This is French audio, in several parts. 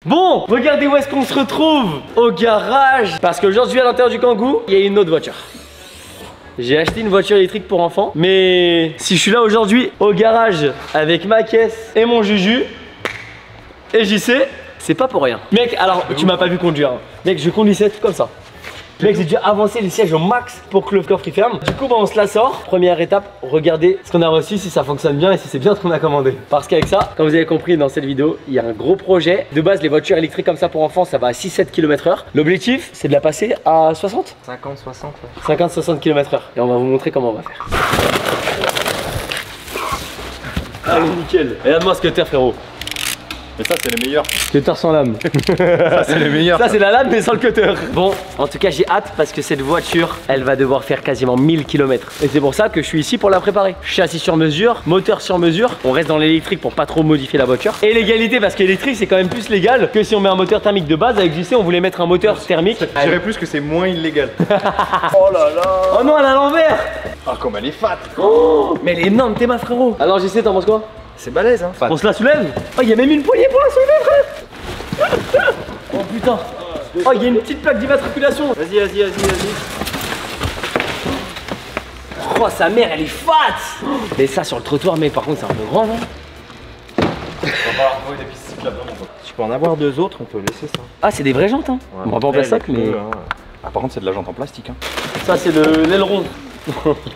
Bon, regardez où est-ce qu'on se retrouve. Au garage. Parce qu'aujourd'hui à l'intérieur du Kangoo, il y a une autre voiture. J'ai acheté une voiture électrique pour enfants. Mais si je suis là aujourd'hui au garage avec ma caisse et mon Juju et JC, c'est pas pour rien. Mec, alors tu m'as pas vu conduire. Mec, je conduisais tout comme ça. Mec, j'ai dû avancer les sièges au max pour que le coffre il ferme. Du coup, bah, on se la sort. Première étape, regardez ce qu'on a reçu, si ça fonctionne bien et si c'est bien ce qu'on a commandé. Parce qu'avec ça, comme vous avez compris dans cette vidéo, il y a un gros projet. De base, les voitures électriques comme ça pour enfants, ça va à 6-7 km/h. L'objectif, c'est de la passer à 60 50-60 ouais. 50-60 km/h. Et on va vous montrer comment on va faire. Allez, nickel. Regarde-moi ce cutter, frérot. Mais ça c'est les meilleurs. Cutter sans lame. Ça c'est les meilleurs. Ça c'est la lame mais sans le cutter. Bon, en tout cas j'ai hâte parce que cette voiture, elle va devoir faire quasiment 1000 km. Et c'est pour ça que je suis ici pour la préparer. Châssis sur mesure, moteur sur mesure. On reste dans l'électrique pour pas trop modifier la voiture. Et l'égalité parce que l'électrique c'est quand même plus légal que si on met un moteur thermique de base. Avec JC on voulait mettre un moteur thermique. Je dirais plus que c'est moins illégal. Oh là là. Oh non, elle est à l'envers. Ah comme elle est fat. Oh, mais elle est énorme, t'es ma frérot. Alors JC, t'en penses quoi? C'est balèze hein. On se la soulève? Oh, il y a même une poignée pour la soulever, frère. Oh putain. Oh, il y a une petite plaque d'immatriculation. Vas-y. Oh, sa mère, elle est fat. Mais ça, sur le trottoir, mais par contre, c'est un peu grand, non? On va falloir trouver des pistes cyclables vraiment. Tu peux en avoir deux autres, on peut laisser ça. Ah, c'est des vraies jantes, hein. Ouais, On va pas en plastique, mais... Ah par contre c'est de la jante en plastique hein. Ça, c'est l'aileron.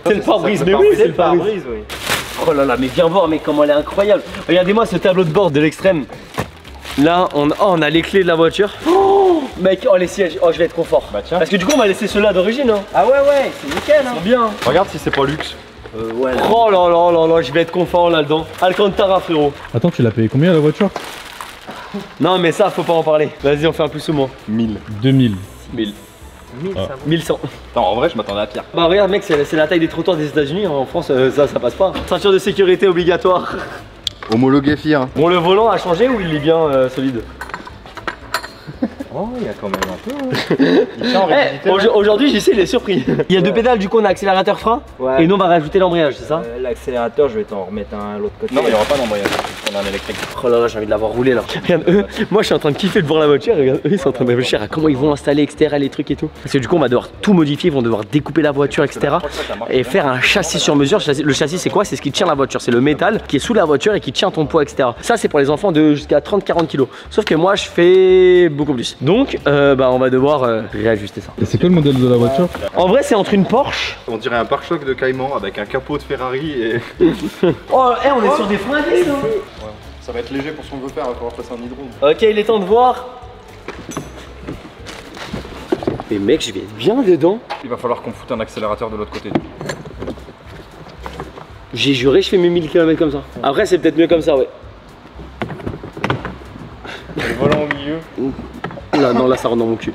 C'est le pare-brise, mais oui, c'est le pare-brise. Oui. Oh là là, mais viens voir, mais comment elle est incroyable. Regardez-moi ce tableau de bord de l'extrême. Là, on a les clés de la voiture. Oh, mec, oh les sièges, oh je vais être confort. Bah tiens. Parce que du coup, on va laisser ceux-là d'origine. Hein. Ah ouais, c'est nickel hein. C'est bien. Regarde si c'est pas luxe. Ouais. Oh là là là là, je vais être confort là-dedans. Alcantara, frérot. Attends, tu l'as payé combien la voiture? Non, mais ça, faut pas en parler. Vas-y, on fait un plus ou moins. 1000. 2000. 1000. 1000 ça va. 1100. Attends en vrai je m'attendais à pire. Bah regarde mec, c'est la taille des trottoirs des États-Unis. En France, ça passe pas. Ceinture de sécurité obligatoire. Homologué FIR. Bon, le volant a changé ou il est bien solide? Oh, il y a quand même un peu. Hein. Il tient en rigidité. Aujourd'hui, JC, il est surpris. Il y a deux pédales, du coup, on a accélérateur frein. Ouais. Et nous, on va rajouter l'embrayage, c'est ça? L'accélérateur, je vais t'en remettre un à l'autre côté. Non mais il n'y aura pas d'embrayage. On a un électrique. Oh là là, j'ai envie de l'avoir roulé là. Regarde, eux, moi je suis en train de kiffer de voir la voiture. Regarde, eux, ils sont en train de réfléchir à comment ils vont installer, etc. les trucs et tout. Parce que du coup, on va devoir tout modifier, ils vont devoir découper la voiture, etc. Et faire un châssis sur mesure. Le châssis, c'est quoi? C'est ce qui tient la voiture. C'est le métal qui est sous la voiture et qui tient ton poids, etc. Ça, c'est pour les enfants de jusqu'à 30-40 kg. Sauf que moi, je fais beaucoup plus. Donc, bah, on va devoir réajuster ça. Et c'est quoi le modèle de la voiture? En vrai, c'est entre une Porsche. On dirait un pare-choc de Cayman avec un capot de Ferrari et... Oh, on est sur des freins à vis, là. Ça va être léger pour ce qu'on veut faire, il va falloir passer en hydrone. Ok, il est temps de voir. Mais mec, je vais être bien dedans. Il va falloir qu'on foute un accélérateur de l'autre côté. J'ai juré, je fais mes 1000 km comme ça. Après, c'est peut-être mieux comme ça, ouais. Le volant au milieu. Là, non, là, ça rentre dans mon cul.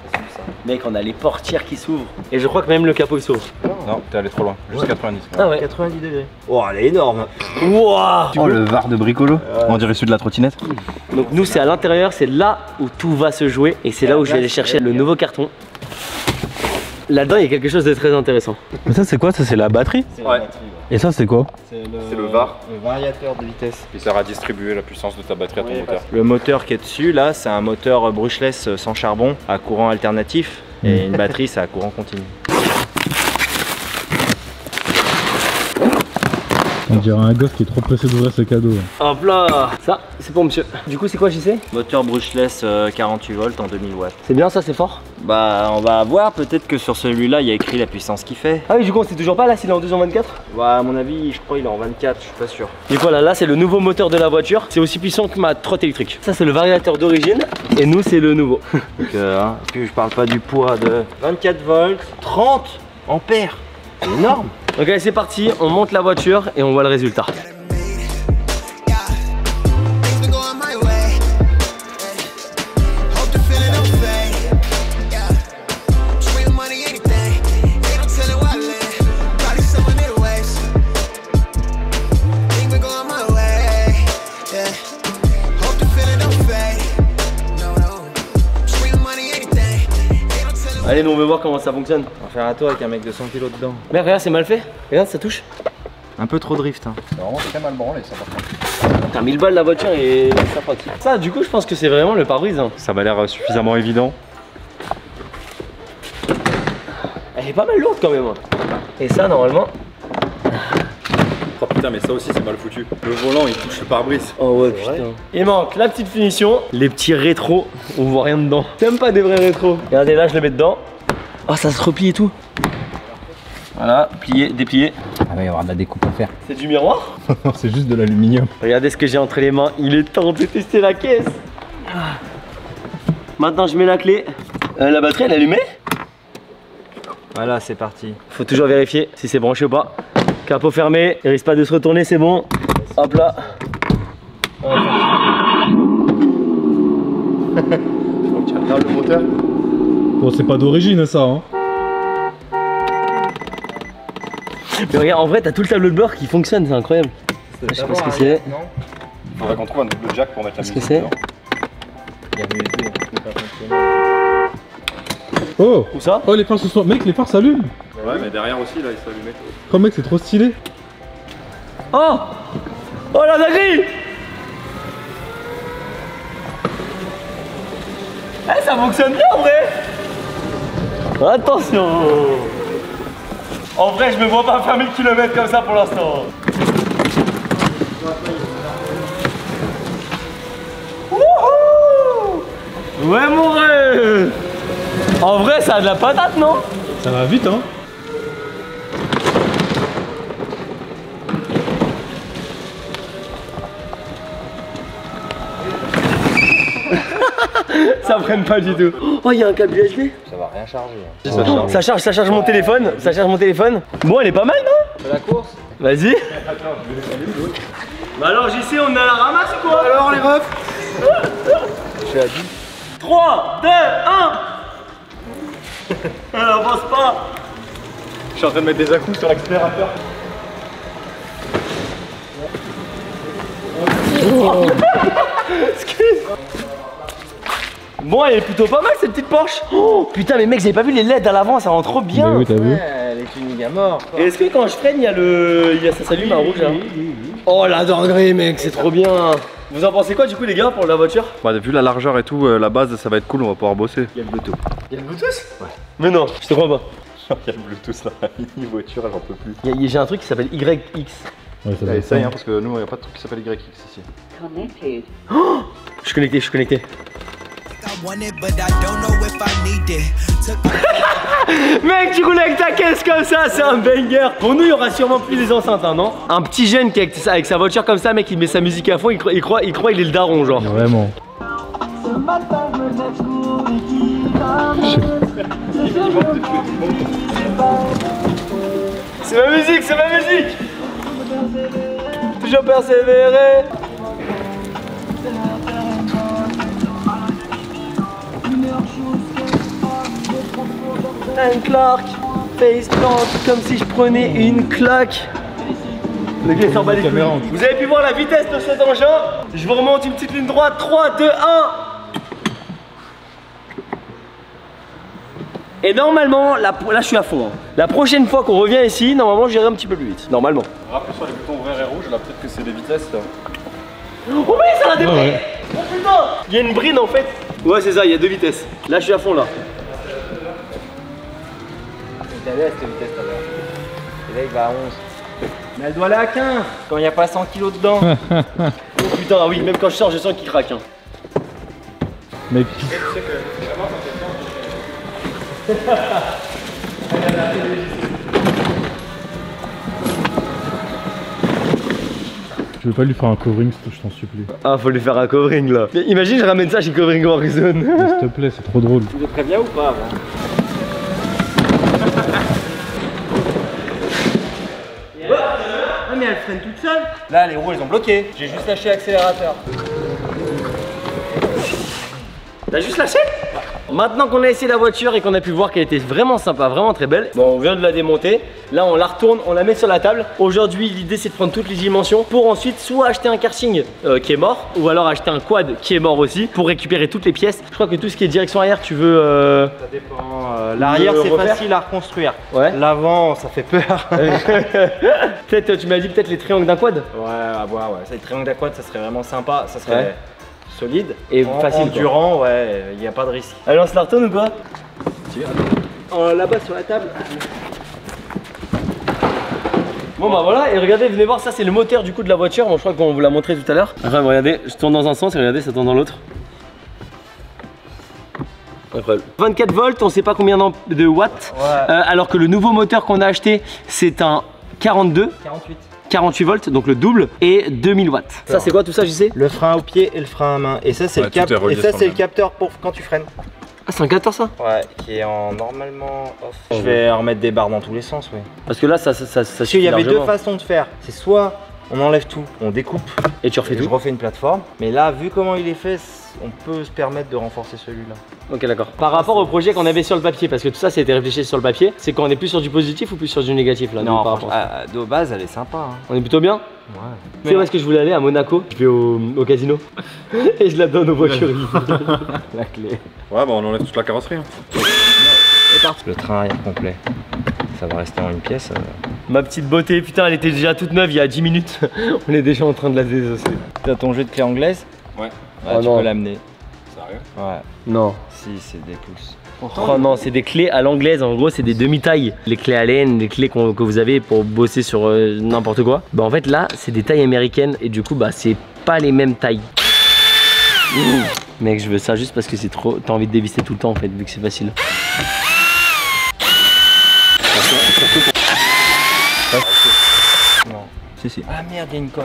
Mec, on a les portières qui s'ouvrent. Et je crois que même le capot il s'ouvre. Non, t'es allé trop loin. Juste 90. Ah ouais. 90 degrés. Oh, elle est énorme. Wouah. Oh le var de bricolo. On dirait celui de la trottinette. Donc nous, c'est à l'intérieur, c'est là où tout va se jouer. Et c'est là où je vais aller chercher le nouveau carton. Là-dedans, il y a quelque chose de très intéressant. Mais ça c'est quoi? Ça c'est la batterie? C'est Ouais. la batterie. Et ça c'est quoi? C'est le var. Le variateur de vitesse. Il sert à distribuer la puissance de ta batterie à ton moteur. Le moteur qui est dessus, là, c'est un moteur brushless sans charbon à courant alternatif. Et une batterie, c'est à courant continu. On dirait un gosse qui est trop pressé d'ouvrir ses cadeaux. Hop là. Ça, c'est pour monsieur. Du coup, c'est quoi, JC? Moteur brushless 48 volts en 2000 watts. C'est bien ça, c'est fort? Bah, on va voir. Peut-être que sur celui-là, il y a écrit la puissance qu'il fait. Ah oui, du coup, on sait toujours pas là s'il est en 224? Ouais, à mon avis, je crois qu'il est en 24, je suis pas sûr. Du coup, voilà, là, c'est le nouveau moteur de la voiture. C'est aussi puissant que ma trotte électrique. Ça, c'est le variateur d'origine. Et nous, c'est le nouveau. Donc, est-ce que je parle pas du poids de 24 volts, 30 ampères? C'est énorme. Ok, c'est parti. On monte la voiture et on voit le résultat. Allez, nous on veut voir comment ça fonctionne. On va faire un tour avec un mec de 100 kg dedans. Mais regarde, c'est mal fait. Regarde, ça touche. Un peu trop drift. Hein. C'est vraiment très mal branlé ça par contre. Putain, 1000 balles la voiture et ça pratique. Ça, du coup, je pense que c'est vraiment le pare-brise. Hein. Ça m'a l'air suffisamment évident. Elle est pas mal lourde quand même. Et ça, normalement. Oh putain, mais ça aussi c'est mal foutu. Le volant il touche le pare-brise. Oh ouais, putain. Il manque la petite finition, les petits rétros. On voit rien dedans. T'aimes pas des vrais rétros? Regardez là, je le mets dedans. Oh, ça se replie et tout. Voilà, plié, déplié. Ah ouais, il va y avoir de la découpe à faire. C'est du miroir? Non, c'est juste de l'aluminium. Regardez ce que j'ai entre les mains. Il est temps de tester la caisse. Maintenant, je mets la clé. La batterie, elle est allumée? Voilà, c'est parti. Faut toujours vérifier si c'est branché ou pas. Capot fermé, il risque pas de se retourner, c'est bon. Hop là. Donc tu regardes le moteur. Bon, c'est pas d'origine ça, hein. Mais regarde, en vrai, t'as tout le tableau de bord qui fonctionne, c'est incroyable. Je sais pas ce que c'est. Faudrait qu'on trouve un double jack pour mettre la Qu'est-ce que musique c'est? dedans. Il y a USB, il peut pas fonctionner. Oh Où ça? Oh, les phares se sont. Mec, les phares s'allument. Ouais, mais derrière aussi là il s'est allumé. Oh, mec, c'est trop stylé. Oh! Oh la dinguerie! Eh, ça fonctionne bien en vrai! Attention! En vrai, je me vois pas faire 1000 km comme ça pour l'instant. Wouhou! Ouais, mon rêve! En vrai, ça a de la patate, non? Ça va vite, hein. Ça freine pas du tout. Oh, il y a un câble USB. Ça va rien charger. Hein. Ça charge mon téléphone. Ça charge mon téléphone. Bon, elle est pas mal, non? C'est la course. Vas-y. Bah alors, JC, on est à la ramasse ou quoi? Alors, les refs. Je suis à 10. 3, 2, 1. Elle avance pas. Je suis en train de mettre des à-coups sur l'accélérateur. Bon, elle est plutôt pas mal cette petite Porsche. Oh, putain, mais mec, j'avais pas vu les LED à l'avant, ça rend trop bien. Mais oui, t'as vu. Ouais, elle est unique à mort. Et est-ce que quand je freine, ça s'allume en rouge là? Oh la dinguerie, mec, c'est trop bien. Vous en pensez quoi du coup, les gars, pour la voiture? Bah, vu la largeur et tout, la base ça va être cool, on va pouvoir bosser. Il y a le Bluetooth. Y'a le Bluetooth? Ouais. Mais non, je te crois pas. Il y a le Bluetooth là, la mini voiture, elle en peut plus. J'ai un truc qui s'appelle YX. Ouais, ça va être Essaye ça. hein, parce que nous il n'y a pas de truc qui s'appelle YX ici. Connected. Je suis connecté, je suis connecté. Mec, tu roules avec ta caisse comme ça, c'est un banger. Pour nous, il y aura sûrement plus des enceintes, hein, non? Un petit jeune qui avec sa voiture comme ça, mec, il met sa musique à fond, il croit il est le daron, genre. Vraiment. C'est ma musique, c'est ma musique. Toujours persévérer. Un Clark, face plant, comme si je prenais une claque. Le gars s'en bat les couilles. Vous avez pu voir la vitesse de cet engin. Je vous remonte une petite ligne droite, 3, 2, 1. Et normalement, là je suis à fond. Hein. La prochaine fois qu'on revient ici, normalement j'irai un petit peu plus vite. Normalement. Rappelez sur les boutons vert et rouge, là peut-être que c'est des vitesses. Là. Oh oui, ça a des brides. Ouais. Oh putain, il y a une bride en fait. Ouais, c'est ça, il y a 2 vitesses. Là je suis à fond là. Il allait à cette vitesse tout à l'heure. Et là il va à 11. Mais elle doit aller à 15 quand il n'y a pas 100 kg dedans. Oh putain, ah oui, même quand je sors, je sens qu'il craque. Hein. Mais je veux pas lui faire un covering, je t'en supplie. Ah, faut lui faire un covering là. Mais imagine, je ramène ça chez Covering Horizon. S'il te plaît, c'est trop drôle. Tu le préviens ou pas avant? Ah, mais elle freine toute seule. Là, les roues elles ont bloqué. J'ai juste lâché l'accélérateur. T'as juste lâché? Maintenant qu'on a essayé la voiture et qu'on a pu voir qu'elle était vraiment sympa, vraiment très belle. Bon, on vient de la démonter. Là, on la retourne, on la met sur la table. Aujourd'hui, l'idée c'est de prendre toutes les dimensions pour ensuite soit acheter un karting qui est mort, ou alors acheter un quad qui est mort aussi pour récupérer toutes les pièces. Je crois que tout ce qui est direction arrière, tu veux. Ça dépend. L'arrière, c'est facile à reconstruire. Ouais. L'avant, ça fait peur. Peut-être, tu m'as dit peut-être les triangles d'un quad. Ouais, à voir, ouais. Ça, les triangles d'aquad, ça serait vraiment sympa. Ça serait Ouais. solide. Et facile, quoi. Endurant, ouais, il n'y a pas de risque. Allez, on se la retourne ou quoi? Là-bas sur la table. Bon bah voilà, et regardez, venez voir, ça c'est le moteur du coup de la voiture. Bon, je crois qu'on vous l'a montré tout à l'heure. Enfin, regardez, je tourne dans un sens et regardez, ça tourne dans l'autre. Incroyable. 24 volts, on sait pas combien de watts. Ouais. Alors que le nouveau moteur qu'on a acheté, c'est un 42. 48 volts, donc le double, et 2000 watts. Ça c'est quoi tout ça, je sais? Le frein au pied et le frein à main. Et ça c'est Ouais, le cap. tout est relié Et ça sur c'est le le capteur pour quand tu freines. Ah, c'est un capteur ça? Ouais, qui est en normalement off. Je vais remettre des barres dans tous les sens, oui. Parce que là, ça Parce qu'il suffit y avait deux largement. façons de faire. C'est soit on enlève tout, on découpe Et tu refais et tout. je refais une plateforme. Mais là, vu comment il est fait, on peut se permettre de renforcer celui-là. Ok, d'accord. Par rapport au projet qu'on avait sur le papier, parce que tout ça, c'était réfléchi sur le papier, c'est qu'on est plus sur du positif ou plus sur du négatif là? nous, par rapport à ça de base, elle est sympa. Hein. On est plutôt bien? Ouais. Tu sais où est-ce que je voulais aller? À Monaco. Je vais au casino et je la donne aux voituriers. La clé. Ouais, bah on enlève toute la carrosserie. Hein. Le train arrière complet. Ça va rester en une pièce. Ma petite beauté, putain, elle était déjà toute neuve il y a 10 minutes. On est déjà en train de la désosser. T'as ton jeu de clé anglaise? Ouais. Ouais, tu non. peux l'amener. Sérieux? Ouais. Non. Si, c'est des pouces. Oh non, c'est des clés à l'anglaise, en gros c'est des demi-tailles. Les clés Allen, les clés que vous avez pour bosser sur n'importe quoi. Bah en fait là, c'est des tailles américaines et du coup bah c'est pas les mêmes tailles. Mec, je veux ça juste parce que c'est trop... T'as envie de dévisser tout le temps en fait, vu que c'est facile. Non. Si. Ah merde, il y a une cosse.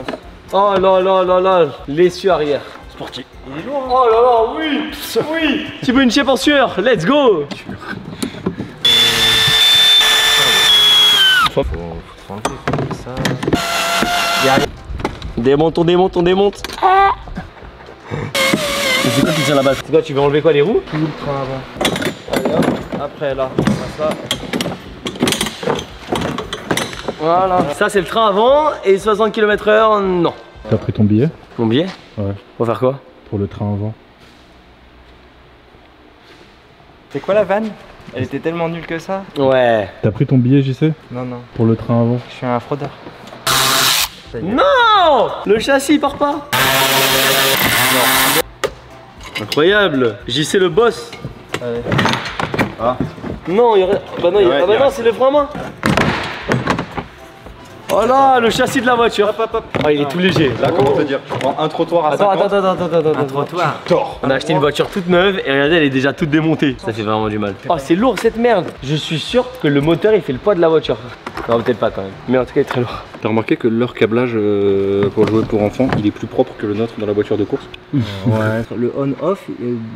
Oh là là là là, l'essieu arrière. Sportif. Il est lourd, hein? Oh là là, oui, oui. Tu veux une chip en sueur, let's go. Faut s'enlever comme ça. Démonte, on démonte, on démonte. C'est quoi qui tient la base? C'est quoi, tu veux enlever quoi, les roues? Tout le train avant. Allez hop, après là, on fait ça. Voilà. Ça c'est le train avant et 60 km/h, non. T'as pris ton billet? Mon billet? Ouais. On va faire quoi? Pour le train avant. C'est quoi la vanne? Elle était tellement nulle que ça? Ouais. T'as pris ton billet, JC? Non, non, Pour le train avant? je suis un fraudeur. Ça y est. Non! Le châssis part pas. Incroyable. JC le boss. Allez. Non, il y aurait... Bah non, Ouais, ah bah il non, reste. c'est le frein à main. Oh là, le châssis de la voiture. Oh, il est tout léger. Là, comment te dire? Tu prends un trottoir à 50. Attends. Un trottoir. Tort. On a acheté une voiture toute neuve et regardez, elle est déjà toute démontée. Ça fait vraiment du mal. Oh, c'est lourd cette merde. Je suis sûr que le moteur il fait le poids de la voiture. Non, peut-être pas quand même. Mais en tout cas, il est très lourd. T'as remarqué que leur câblage pour jouer pour enfants, il est plus propre que le nôtre dans la voiture de course? Ouais. Le on-off,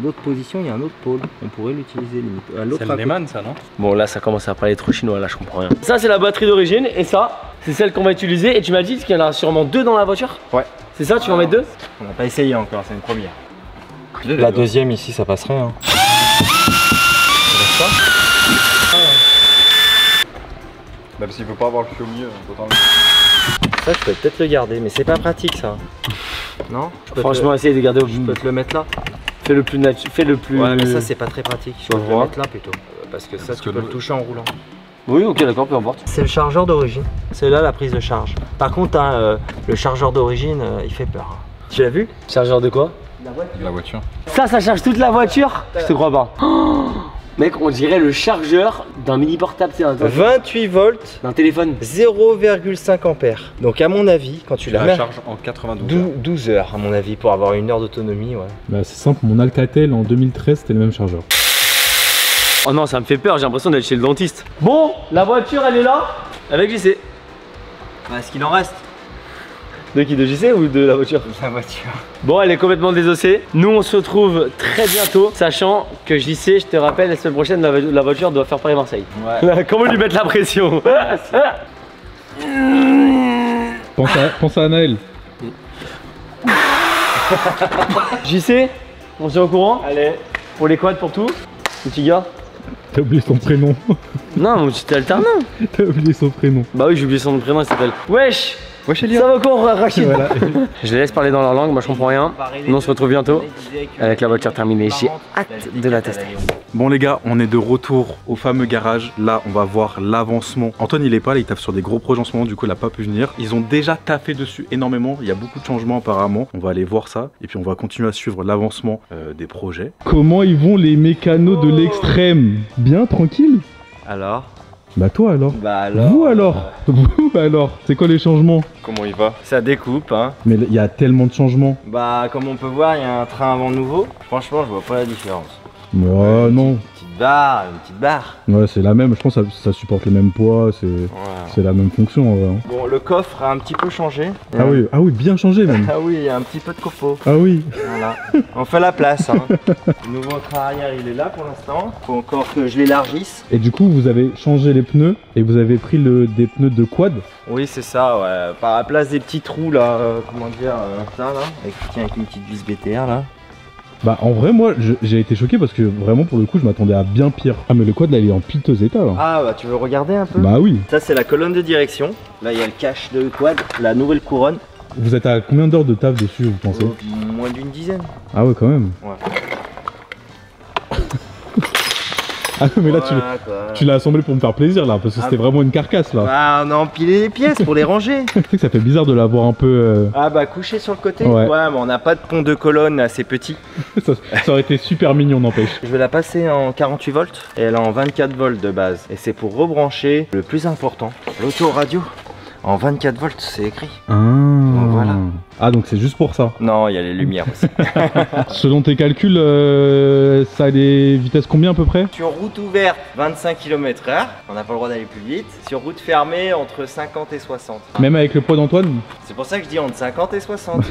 l'autre position, il y a un autre pôle. On pourrait l'utiliser limite. À l'autre à côté. ça, non? Bon, là, ça commence à parler trop chinois. Là, je comprends rien. Ça, c'est la batterie d'origine et ça, c'est celle qu'on va utiliser. Et tu m'as dit qu'il y en a sûrement deux dans la voiture? Ouais. C'est ça, tu vas en mettre deux? On n'a pas essayé encore, c'est une première. La deuxième ici, ça passerait. Hein. Même s'il veut pas avoir le cul au milieu, autant le... Ça, je peux peut-être le garder, mais c'est pas pratique ça. Non? Je peux Franchement, essayez de garder au je peux te le mettre là. Fais le plus naturel. Fais le plus. Ouais, mais ça, c'est pas très pratique. Je peux te le voir. mettre là plutôt. Parce que ça, Parce tu que peux le nous- toucher en roulant. Oui, ok, d'accord, peu importe. C'est le chargeur d'origine. C'est là la prise de charge. Par contre, hein, le chargeur d'origine, il fait peur. Hein. Tu l'as vu? Chargeur de quoi? La voiture. Ça charge toute la voiture? Je te crois pas. Oh, mec, on dirait le chargeur d'un mini portable, c'est un 28 volts, d'un téléphone. 0,5 ampères. Donc à mon avis, quand tu la La mets, charge en 92 heures. 12 heures à mon avis pour avoir une heure d'autonomie. Ouais. Bah c'est simple, mon Alcatel en 2013 c'était le même chargeur. Oh non, ça me fait peur, j'ai l'impression d'être chez le dentiste. Bon, la voiture elle est là, avec JC. Est-ce qu'il en reste? De qui? De JC ou de la voiture? La voiture. Bon, elle est complètement désossée. Nous, on se retrouve très bientôt, sachant que JC, je te rappelle, la semaine prochaine, la voiture doit faire Paris-Marseille. Ouais. Comment lui mettre la pression? Pense à Anaël. JC, on se tient au courant? Allez. Pour les quads, pour tout. Le petit gars. T'as oublié son prénom. Non, mais c'était alternant. T'as oublié son prénom. Bah oui, j'ai oublié son prénom, il s'appelle Wesh. Wesh Ça Elia. va quoi, Rachid? Voilà. Je les laisse parler dans leur langue, moi je comprends rien. Nous on se retrouve bientôt avec la voiture terminée. J'ai hâte de la tester. Bon les gars, on est de retour au fameux garage. Là, on va voir l'avancement. Antoine, il est pas là, il taffe sur des gros projets en ce moment, du coup, il a pas pu venir. Ils ont déjà taffé dessus énormément. Il y a beaucoup de changements apparemment. On va aller voir ça. Et puis, on va continuer à suivre l'avancement des projets. Comment ils vont les mécanos de l'extrême? Bien, tranquille? Alors? Bah toi alors. Bah alors. Vous alors. Vous alors. C'est quoi les changements? Comment il va? Ça découpe, hein. Mais il y a tellement de changements. Bah, comme on peut voir, il y a un train avant nouveau. Franchement, je vois pas la différence. Ouais, non. Une petite barre. Ouais, c'est la même. Je pense que ça supporte le même poids. C'est la même fonction en vrai. Hein. Bon, le coffre a un petit peu changé. Ah oui, bien changé même. Ah oui, il y a un petit peu de copeaux. Ah oui. Voilà. On fait la place, hein. Le nouveau train arrière, il est là pour l'instant. Faut encore que je l'élargisse. Et du coup, vous avez changé les pneus et vous avez pris des pneus de quad. Oui, c'est ça, ouais. Par la place des petits trous là, comment dire, ça là, avec une petite vis BTR là. Bah en vrai moi j'ai été choqué parce que vraiment pour le coup je m'attendais à bien pire. Ah mais le quad là il est en piteux état là. Ah bah tu veux regarder un peu? Bah oui. Ça c'est la colonne de direction. Là il y a le cache de quad, la nouvelle couronne. Vous êtes à combien d'heures de taf dessus vous pensez? Moins d'une dizaine. Ah ouais quand même. Ouais. Ah mais là Voilà, tu l'as assemblé pour me faire plaisir là parce que c'était vraiment une carcasse là. Bah on a empilé les pièces pour les ranger. Tu sais que ça fait bizarre de l'avoir un peu... Ah bah couché sur le côté. Ouais. Ouais mais on n'a pas de pont de colonne assez petit. ça aurait été super mignon n'empêche. Je vais la passer en 48 volts et elle est en 24 volts de base. Et c'est pour rebrancher le plus important, l'autoradio. En 24 volts, c'est écrit. Ah, voilà. Ah donc c'est juste pour ça. Non, il y a les lumières aussi. Selon tes calculs, ça a des vitesses combien à peu près? Sur route ouverte, 25 km/h, on n'a pas le droit d'aller plus vite. Sur route fermée, entre 50 et 60. Même avec le poids d'Antoine? C'est pour ça que je dis entre 50 et 60.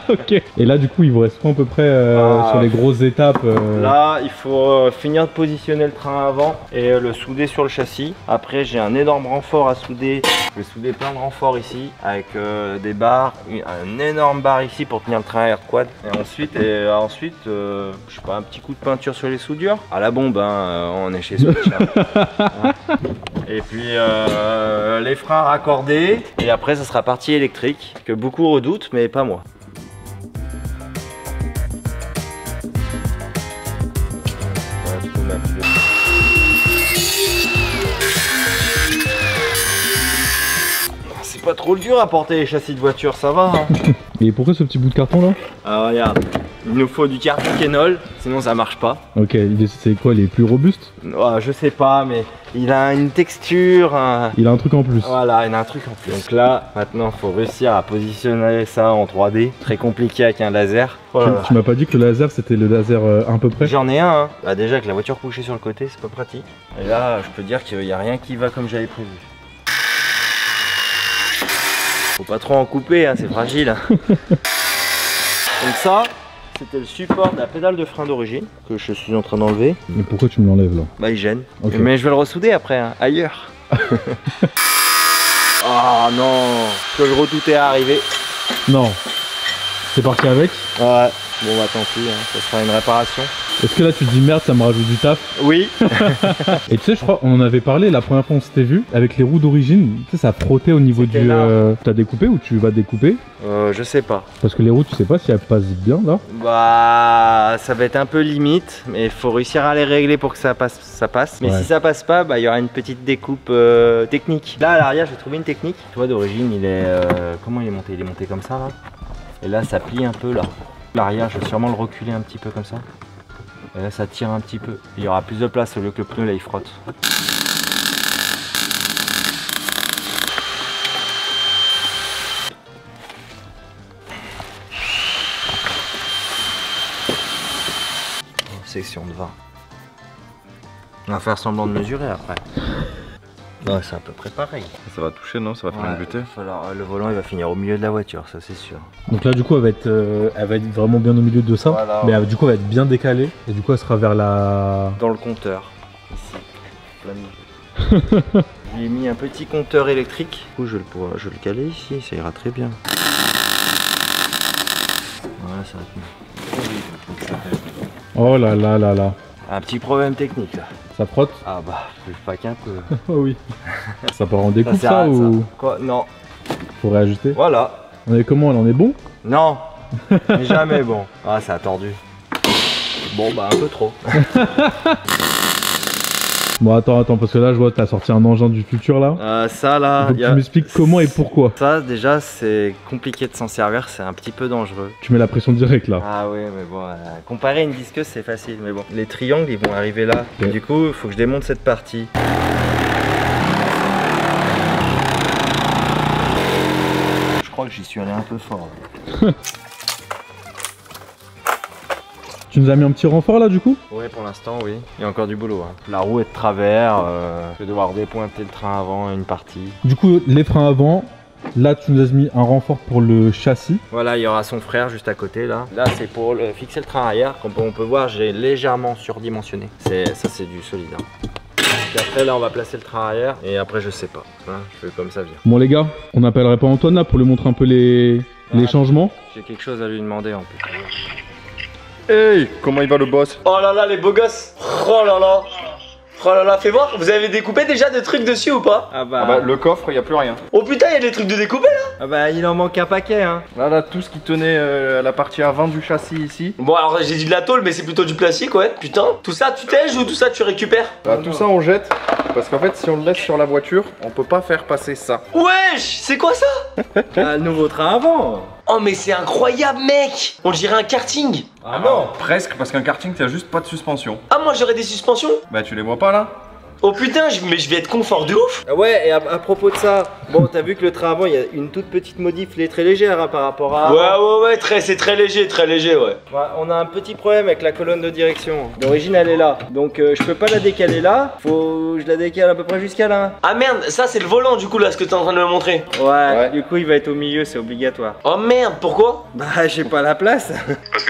Ok. Et là du coup il vous reste quoi à peu près sur les grosses étapes Là, il faut finir de positionner le train avant et le souder sur le châssis. Après, j'ai un énorme renfort à souder. Je vais souder plein de renforts ici avec des barres, un énorme barre ici pour tenir le train air quad. Et ensuite, je sais pas, un petit coup de peinture sur les soudures. À la bombe, hein, on est chez Switch. Hein. Et puis les freins raccordés. Et après, ça sera partie électrique que beaucoup redoutent, mais pas moi. C'est pas trop dur à porter les châssis de voiture, ça va. Hein. Et pourquoi ce petit bout de carton là? Alors regarde, il nous faut du carton Kenol, sinon ça marche pas. Ok, c'est quoi, les plus robustes? Je sais pas, mais il a une texture. Il a un truc en plus. Voilà, il a un truc en plus. Donc là, maintenant, faut réussir à positionner ça en 3D. Très compliqué avec un laser. Voilà. Tu m'as pas dit que le laser c'était le laser à peu près? J'en ai un. Hein. Bah, déjà, avec la voiture couchée sur le côté, c'est pas pratique. Et là, je peux dire qu'il n'y a rien qui va comme j'avais prévu. Faut pas trop en couper, hein, c'est fragile. Donc ça, c'était le support de la pédale de frein d'origine que je suis en train d'enlever. Mais pourquoi tu me l'enlèves là? Bah il gêne. Okay. Mais je vais le ressouder après, hein, ailleurs. Oh non, que le retour est arrivé. Non. C'est parti avec? Ouais. Bon bah tant pis, hein, ça sera une réparation. Est-ce que là tu te dis merde, ça me rajoute du taf? Oui. Et tu sais, je crois, on en avait parlé la première fois on s'était vu, avec les roues d'origine, tu sais, ça frottait au niveau du... T'as découpé ou tu vas découper? Je sais pas. Parce que les roues, tu sais pas si elles passent bien là? Bah ça va être un peu limite, mais il faut réussir à les régler pour que ça passe. Mais ouais. Si ça passe pas, bah il y aura une petite découpe technique. Là à l'arrière, j'ai trouvé une technique. Tu vois, d'origine, il est... comment il est monté? Il est monté comme ça là. Et là, ça plie un peu là. L'arrière, je vais sûrement le reculer un petit peu comme ça. Et là, ça tire un petit peu. Il y aura plus de place au lieu que le pneu là, il frotte. Section de 20. On va faire semblant de mesurer après. Ouais, c'est à peu près pareil. Ça va toucher, non? Ça va faire une butée. Le volant il va finir au milieu de la voiture, ça c'est sûr. Donc là du coup elle va être vraiment bien au milieu de ça, voilà, mais du coup elle va être bien décalée et du coup elle sera vers la... Dans le compteur, ici, plein milieu. Je lui ai mis un petit compteur électrique. Du coup je vais le caler ici, ça ira très bien. Voilà, ça va être mieux. Oh là là là là. Un petit problème technique là. Ça frotte? Ah bah, pas qu'un peu. Oh oui. Ça peut rendre des coups sert ça à ou Quoi? Non. faut réajuster? Voilà. On est comment là? On est bon? Non. Mais jamais bon. Ah, ça a tordu. Bon bah un peu trop. Bon attends, parce que là je vois que t'as sorti un engin du futur là. Ça là. Faut que tu m'expliques comment et pourquoi. Ça déjà c'est compliqué de s'en servir, c'est un petit peu dangereux. Tu mets la pression directe là. Ah oui mais bon, comparer une disqueuse c'est facile mais bon. Les triangles ils vont arriver là. Ok. Du coup il faut que je démonte cette partie. Je crois que j'y suis allé un peu fort. Tu nous as mis un petit renfort là du coup? Oui pour l'instant oui. Il y a encore du boulot. Hein. La roue est de travers, je vais devoir dépointer le train avant une partie. Du coup les freins avant, là tu nous as mis un renfort pour le châssis. Voilà, il y aura son frère juste à côté là. Là c'est pour fixer le train arrière. Comme on peut voir j'ai légèrement surdimensionné. Ça c'est du solide. Hein. Puis après là on va placer le train arrière et après je sais pas. Hein, je fais comme ça vient. Bon les gars, on n'appellerait pas Antoine là pour lui montrer un peu les changements? J'ai quelque chose à lui demander en plus. Hey, comment il va le boss? Oh là là, les beaux gosses. Oh là là. Oh là là, fais voir, vous avez découpé déjà des trucs dessus ou pas? Ah bah, Le coffre, il n'y a plus rien. Oh putain, il y a des trucs de découper là. ah bah il en manque un paquet hein. Là, tout ce qui tenait la partie avant du châssis ici. Bon alors j'ai dit de la tôle mais c'est plutôt du plastique ouais. Putain, tout ça tu tèges ou tout ça tu récupères? Bah, tout ça on jette. Parce qu'en fait, si on le laisse sur la voiture, on peut pas faire passer ça. Wesh, c'est quoi ça? Ah, le nouveau train avant. Oh mais c'est incroyable mec. On dirait un karting. Ah non. Presque, parce qu'un karting, t'as juste pas de suspension. Ah moi j'aurais des suspensions. Bah, tu les vois pas là? Oh putain, mais je vais être confort de ouf. Ah ouais et à propos de ça, bon t'as vu que le train avant il y a une toute petite modif très légère hein, par rapport à... Ouais, c'est très léger ouais. Ouais, on a un petit problème avec la colonne de direction. D'origine elle est là, donc je peux pas la décaler là. Faut que je la décale à peu près jusqu'à là. Ah merde, ça c'est le volant du coup là ce que t'es en train de me montrer. Ouais, du coup il va être au milieu, c'est obligatoire. Oh merde, pourquoi? Bah j'ai pas la place.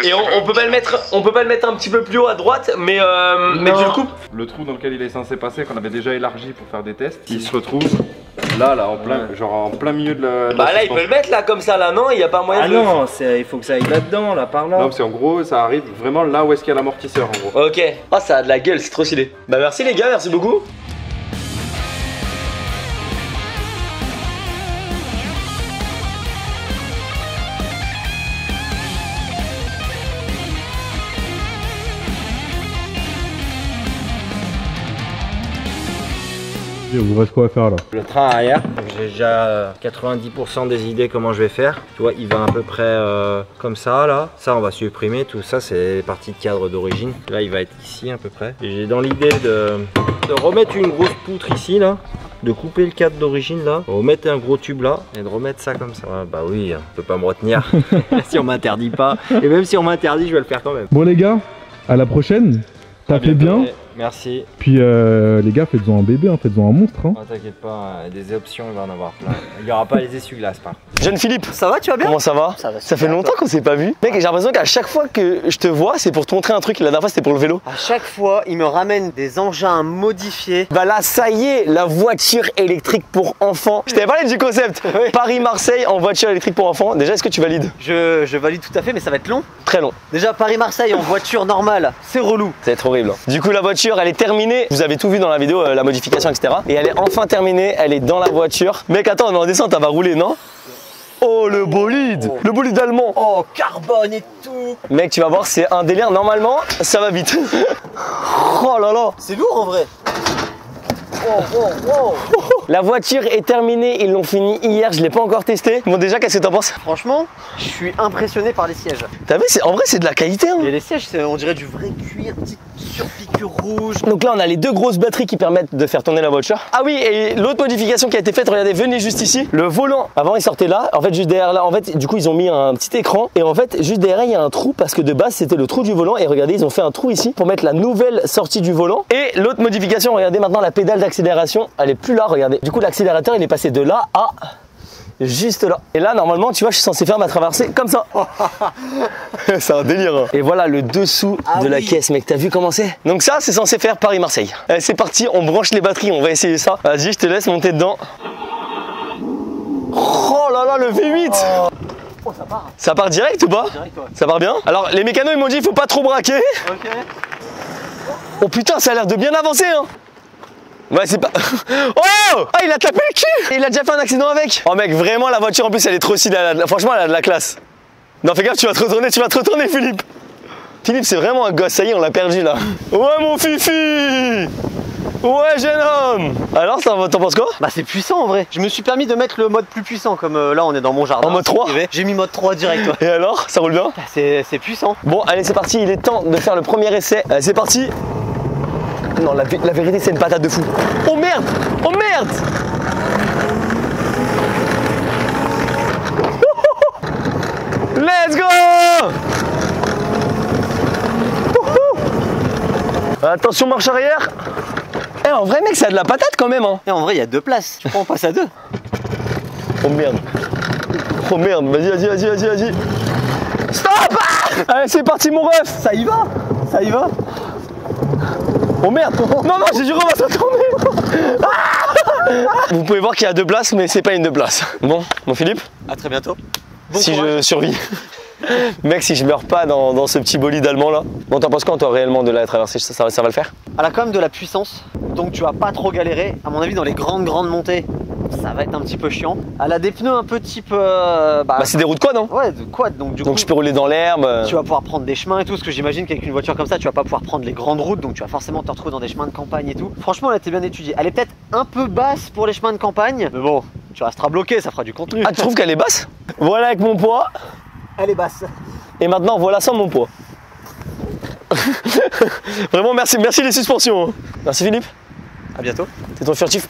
Et on peut pas le mettre un petit peu plus haut à droite, mais tu le coupes. Le trou dans lequel il est censé passer, qu'on avait déjà élargi pour faire des tests, il se retrouve là, en plein, genre en plein milieu de la. Bah là, il peut le mettre là comme ça, là, non? Il y a pas moyen Ah de. non, il faut que ça aille là-dedans, là par là. Non, c'est en gros, ça arrive vraiment là où est-ce qu'il y a l'amortisseur en gros. Ok. Ah, ça a de la gueule, c'est trop stylé. Bah merci les gars, merci beaucoup. Il vous reste quoi à faire là? Le train arrière, j'ai déjà 90% des idées comment je vais faire. Tu vois, il va à peu près comme ça là. Ça on va supprimer, tout ça c'est les parties de cadre d'origine. Là il va être ici à peu près. Et j'ai dans l'idée de remettre une grosse poutre ici là. De couper le cadre d'origine là, de remettre un gros tube là et de remettre ça comme ça. Ouais, bah oui, on peut pas me retenir si on m'interdit pas. Et même si on m'interdit, je vais le faire quand même. Bon les gars, à la prochaine. T'as fait bien. Merci. Puis les gars, faites-en un bébé, hein, faites-en un monstre. Hein. Oh, t'inquiète pas, des options, il va en avoir plein. Il n'y aura pas les essuie-glaces par. Jeune Philippe, Ça va, tu vas bien? comment ça va? Ça fait longtemps qu'on s'est pas vu. Mec, j'ai l'impression qu'à chaque fois que je te vois, c'est pour te montrer un truc. La dernière fois, c'était pour le vélo. À chaque fois, il me ramène des engins modifiés. Bah là, ça y est, la voiture électrique pour enfants. Je t'avais parlé du concept. Paris-Marseille en voiture électrique pour enfants. Déjà, est-ce que tu valides? Je valide tout à fait, mais ça va être long. Très long. Déjà, Paris-Marseille en voiture normale, c'est relou. Ça va être horrible. Du coup, la voiture, elle est terminée. Vous avez tout vu dans la vidéo, la modification, etc. Et elle est enfin terminée. Elle est dans la voiture. Mec, attends, on est en descente, elle va rouler, non? Oh, le bolide! Le bolide allemand! Oh, carbone et tout. Mec, tu vas voir, c'est un délire. Normalement, ça va vite. Oh là là! C'est lourd en vrai. Oh. La voiture est terminée, ils l'ont fini hier, je l'ai pas encore testé. Bon déjà, qu'est-ce que t'en penses? Franchement, je suis impressionné par les sièges. T'as vu, en vrai c'est de la qualité hein. Et les sièges, on dirait du vrai cuir, petite surpiqûre rouge. Donc là on a les deux grosses batteries qui permettent de faire tourner la voiture. Ah oui, et l'autre modification qui a été faite, regardez, venez juste ici. Le volant, avant il sortait là, en fait juste derrière là, en fait du coup ils ont mis un petit écran. Et en fait juste derrière il y a un trou parce que de base c'était le trou du volant. Et regardez, ils ont fait un trou ici pour mettre la nouvelle sortie du volant. Et l'autre modification, regardez maintenant la pédale d'accélération, elle est plus là, regardez. Du coup l'accélérateur il est passé de là à juste là. Et là normalement tu vois je suis censé faire ma traversée comme ça. C'est un délire hein. Et voilà le dessous de la caisse mec, t'as vu comment c'est? Donc ça c'est censé faire Paris-Marseille. Allez c'est parti, on branche les batteries, on va essayer ça. Vas-y je te laisse monter dedans. Oh là là le V8. Oh, ça part. Ça part direct ou pas? Direct, ouais. Ça part bien? Alors les mécanos ils m'ont dit il faut pas trop braquer. Ok. Oh putain, ça a l'air de bien avancer hein. Ouais, c'est pas... Oh! Ah, il a tapé le cul! Il a déjà fait un accident avec. Oh mec, vraiment la voiture en plus elle est trop stylée. Franchement elle a de la classe. Non fais gaffe, tu vas te retourner Philippe. Philippe c'est vraiment un gosse, ça y est on l'a perdu là. Ouais mon fifi! Ouais jeune homme! Alors t'en penses quoi? Bah c'est puissant en vrai. Je me suis permis de mettre le mode plus puissant comme là on est dans mon jardin. En mode 3? J'ai mis mode 3 direct. Ouais. Et alors? Ça roule bien? Bah, c'est puissant. Bon allez c'est parti, il est temps de faire le premier essai. C'est parti. Non la vérité c'est une patate de fou. Oh merde! Oh merde! Let's go! Attention marche arrière. Eh en vrai mec ça a de la patate quand même hein. Et en vrai il y a 2 places. Tu crois on passe à 2? Oh merde. Oh merde, vas-y. Stop! Allez c'est parti mon ref. Ça y va. Ça y va. Oh merde. Non j'ai dit on va se retourner. Vous pouvez voir qu'il y a 2 places mais c'est pas une 2 places. Bon, mon Philippe, À très bientôt. Bon si courage. je survis. Mec si je meurs pas dans ce petit bolide allemand là. Bon t'en penses quoi toi réellement de la traversée, ça va le faire? Elle a quand même de la puissance, donc tu vas pas trop galérer. À mon avis, dans les grandes montées, ça va être un petit peu chiant. Elle a des pneus un peu type. Bah c'est des roues de quad hein. Ouais, de quad. Donc du coup, Donc je peux rouler dans l'herbe. tu vas pouvoir prendre des chemins et tout. Parce que j'imagine qu'avec une voiture comme ça, tu vas pas pouvoir prendre les grandes routes. Donc tu vas forcément te retrouver dans des chemins de campagne et tout. Franchement, elle a été bien étudiée. Elle est peut-être un peu basse pour les chemins de campagne, mais bon, tu resteras bloqué, ça fera du contenu. Ah tu trouves qu'elle est basse? Voilà avec mon poids. Elle est basse. Et maintenant voilà sans mon poids. Vraiment merci les suspensions hein. Merci Philippe. À bientôt. T'es ton furtif.